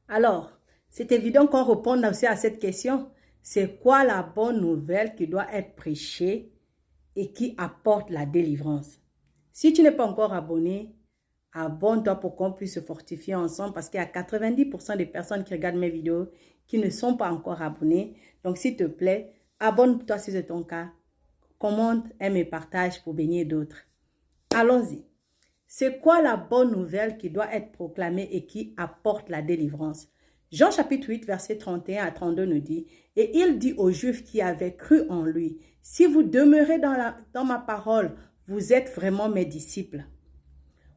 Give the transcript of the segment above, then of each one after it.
Alors, c'est évident qu'on réponde aussi à cette question. C'est quoi la bonne nouvelle qui doit être prêchée et qui apporte la délivrance? Si tu n'es pas encore abonné, abonne-toi pour qu'on puisse se fortifier ensemble parce qu'il y a 90% des personnes qui regardent mes vidéos qui ne sont pas encore abonnées. Donc, s'il te plaît, abonne-toi si c'est ton cas. Commente, aime et partage pour bénir d'autres. Allons-y. C'est quoi la bonne nouvelle qui doit être proclamée et qui apporte la délivrance? Jean chapitre 8, verset 31 à 32 nous dit, « Et il dit aux Juifs qui avaient cru en lui, « Si vous demeurez dans ma parole, vous êtes vraiment mes disciples.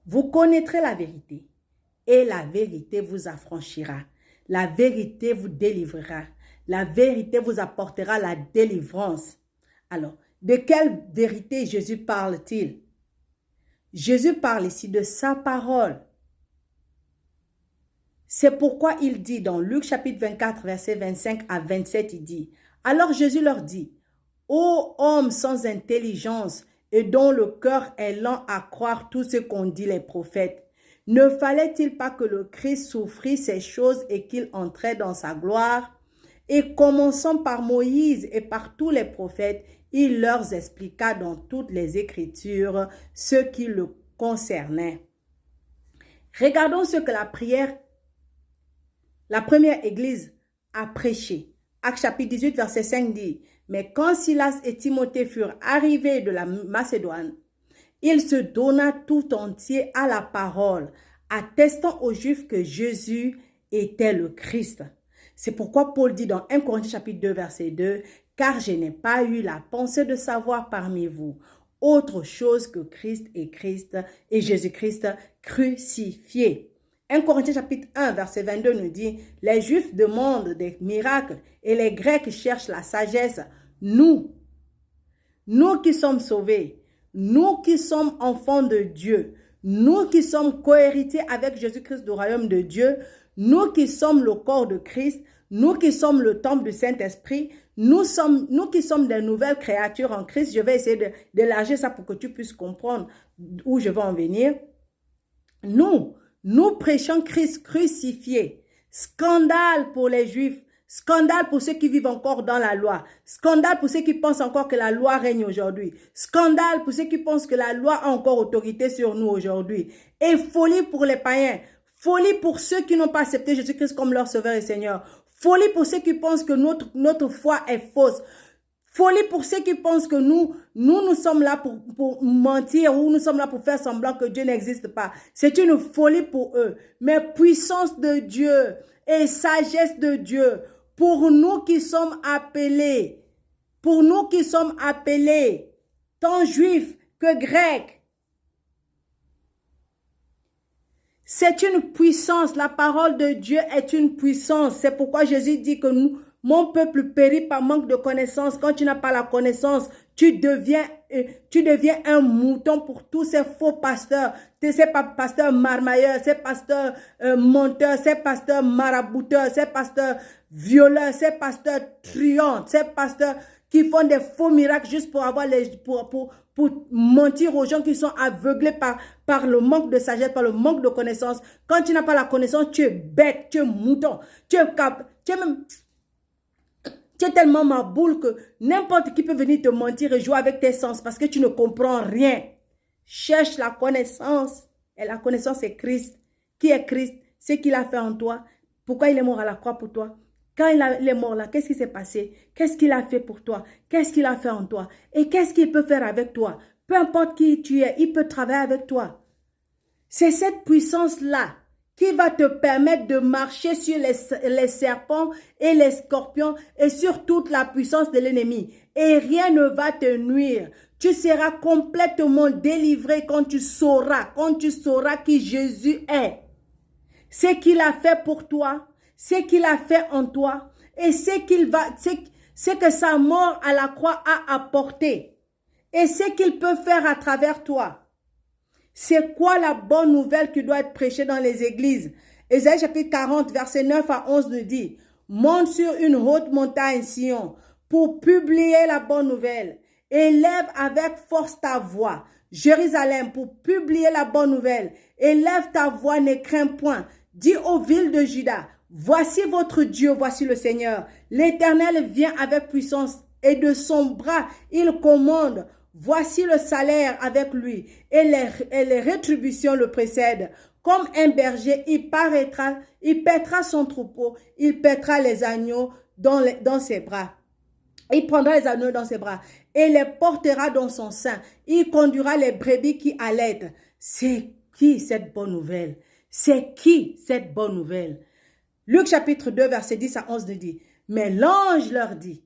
Vous connaîtrez la vérité et la vérité vous affranchira. La vérité vous délivrera. La vérité vous apportera la délivrance. » Alors, de quelle vérité Jésus parle-t-il? Jésus parle ici de sa parole. C'est pourquoi il dit dans Luc chapitre 24, verset 25 à 27, il dit, « Alors Jésus leur dit, « Ô hommes sans intelligence et dont le cœur est lent à croire tout ce qu'ont dit les prophètes, ne fallait-il pas que le Christ souffrit ces choses et qu'il entrait dans sa gloire? Et commençant par Moïse et par tous les prophètes, il leur expliqua dans toutes les Écritures ce qui le concernait. » Regardons ce que la première église a prêché. Actes chapitre 18, verset 5 dit, « Mais quand Silas et Timothée furent arrivés de la Macédoine, il se donna tout entier à la parole, attestant aux Juifs que Jésus était le Christ. » C'est pourquoi Paul dit dans 1 Corinthiens chapitre 2, verset 2, « Car je n'ai pas eu la pensée de savoir parmi vous autre chose que Christ et Jésus-Christ crucifié. » 1 Corinthiens chapitre 1, verset 22 nous dit, « Les Juifs demandent des miracles et les Grecs cherchent la sagesse. Nous qui sommes sauvés, nous qui sommes enfants de Dieu, nous qui sommes cohéritiers avec Jésus-Christ du royaume de Dieu, nous qui sommes le corps de Christ, nous qui sommes le temple du Saint-Esprit, nous qui sommes des nouvelles créatures en Christ. » Je vais essayer d'élargir ça pour que tu puisses comprendre où je vais en venir. Nous prêchons Christ crucifié. Scandale pour les Juifs. Scandale pour ceux qui vivent encore dans la loi. Scandale pour ceux qui pensent encore que la loi règne aujourd'hui. Scandale pour ceux qui pensent que la loi a encore autorité sur nous aujourd'hui. Et folie pour les païens. Folie pour ceux qui n'ont pas accepté Jésus-Christ comme leur sauveur et Seigneur. Folie pour ceux qui pensent que notre foi est fausse. Folie pour ceux qui pensent que nous sommes là pour mentir ou nous sommes là pour faire semblant que Dieu n'existe pas. C'est une folie pour eux. Mais puissance de Dieu et sagesse de Dieu pour nous qui sommes appelés, tant juifs que grecs. C'est une puissance. La parole de Dieu est une puissance. C'est pourquoi Jésus dit que mon peuple périt par manque de connaissance. Quand tu n'as pas la connaissance, tu deviens un mouton pour tous ces faux pasteurs, ces pasteurs marmailleurs, ces pasteurs menteurs, ces pasteurs marabouteurs, ces pasteurs violeurs, ces pasteurs truands, ces pasteurs qui font des faux miracles juste pour avoir pour mentir aux gens qui sont aveuglés par le manque de sagesse, par le manque de connaissance. Quand tu n'as pas la connaissance, tu es bête, tu es mouton, tu es tellement ma boule que n'importe qui peut venir te mentir et jouer avec tes sens parce que tu ne comprends rien. Cherche la connaissance. Et la connaissance, c'est Christ. Qui est Christ? C'est qu'il a fait en toi. Pourquoi il est mort à la croix pour toi? Quand il est mort là, qu'est-ce qui s'est passé? Qu'est-ce qu'il a fait pour toi? Qu'est-ce qu'il a fait en toi? Et qu'est-ce qu'il peut faire avec toi? Peu importe qui tu es, il peut travailler avec toi. C'est cette puissance-là qui va te permettre de marcher sur les serpents et les scorpions et sur toute la puissance de l'ennemi. Et rien ne va te nuire. Tu seras complètement délivré quand tu sauras qui Jésus est. Ce qu'il a fait pour toi, ce qu'il a fait en toi et ce que sa mort à la croix a apporté et ce qu'il peut faire à travers toi. C'est quoi la bonne nouvelle qui doit être prêchée dans les églises? Ésaïe chapitre 40, verset 9 à 11 nous dit, « Monte sur une haute montagne, Sion, pour publier la bonne nouvelle. Élève avec force ta voix, Jérusalem, pour publier la bonne nouvelle. Élève ta voix, ne crains point. Dis aux villes de Juda, Voici votre Dieu, voici le Seigneur. L'Éternel vient avec puissance et de son bras, il commande. Voici le salaire avec lui et les rétributions le précèdent. Comme un berger, il paîtra son troupeau, il paîtra les agneaux dans ses bras. Il prendra les agneaux dans ses bras et les portera dans son sein. Il conduira les brebis qui allaitent. C'est qui cette bonne nouvelle? C'est qui cette bonne nouvelle? Luc chapitre 2, verset 10 à 11 nous dit, « Mais l'ange leur dit,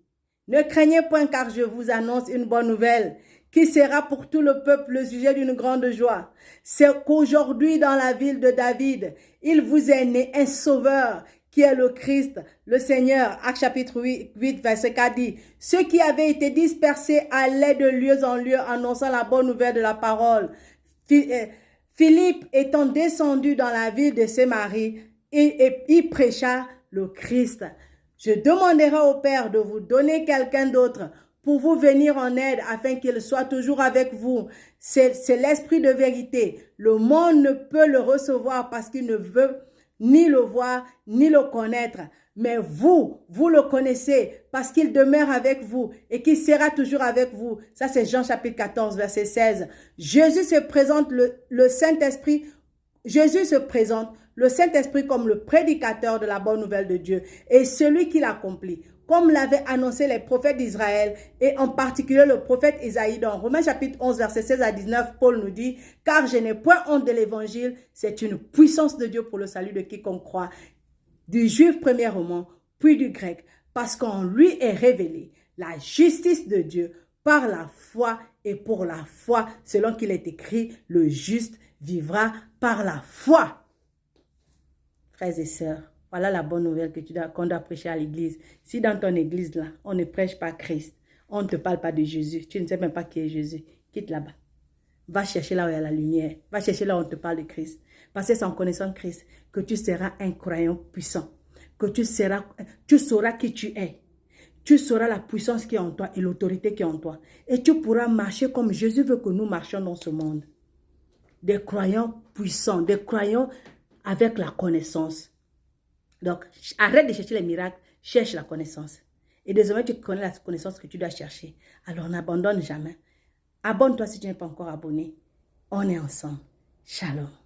ne craignez point car je vous annonce une bonne nouvelle qui sera pour tout le peuple le sujet d'une grande joie. C'est qu'aujourd'hui dans la ville de David, il vous est né un sauveur qui est le Christ, le Seigneur. » Actes chapitre 8, verset 4 dit, « Ceux qui avaient été dispersés allaient de lieu en lieu annonçant la bonne nouvelle de la parole. Philippe étant descendu dans la ville de Samarie, et il prêcha le Christ. Je demanderai au Père de vous donner quelqu'un d'autre pour vous venir en aide afin qu'il soit toujours avec vous. C'est l'esprit de vérité. Le monde ne peut le recevoir parce qu'il ne veut ni le voir ni le connaître. Mais vous le connaissez parce qu'il demeure avec vous et qu'il sera toujours avec vous. Ça, c'est Jean chapitre 14, verset 16. Jésus se présente le Saint-Esprit comme le prédicateur de la bonne nouvelle de Dieu et celui qui l'accomplit, comme l'avaient annoncé les prophètes d'Israël et en particulier le prophète Isaïe dans Romains chapitre 11, verset 16 à 19, Paul nous dit, « Car je n'ai point honte de l'évangile, c'est une puissance de Dieu pour le salut de quiconque croit, du juif premièrement, puis du grec, parce qu'en lui est révélée la justice de Dieu par la foi et pour la foi, selon qu'il est écrit, le juste vivra par la foi. » Frères et sœurs, voilà la bonne nouvelle qu'on doit prêcher à l'église. Si dans ton église, là, on ne prêche pas Christ, on ne te parle pas de Jésus, tu ne sais même pas qui est Jésus, quitte là-bas. Va chercher là où il y a la lumière. Va chercher là où on te parle de Christ. Parce que c'est en connaissant Christ que tu seras un croyant puissant. Que tu sauras qui tu es. Tu sauras la puissance qui est en toi et l'autorité qui est en toi. Et tu pourras marcher comme Jésus veut que nous marchions dans ce monde. Des croyants puissants, des croyants avec la connaissance. Donc, arrête de chercher les miracles, cherche la connaissance. Et désormais, tu connais la connaissance que tu dois chercher. Alors, n'abandonne jamais. Abonne-toi si tu n'es pas encore abonné. On est ensemble. Shalom.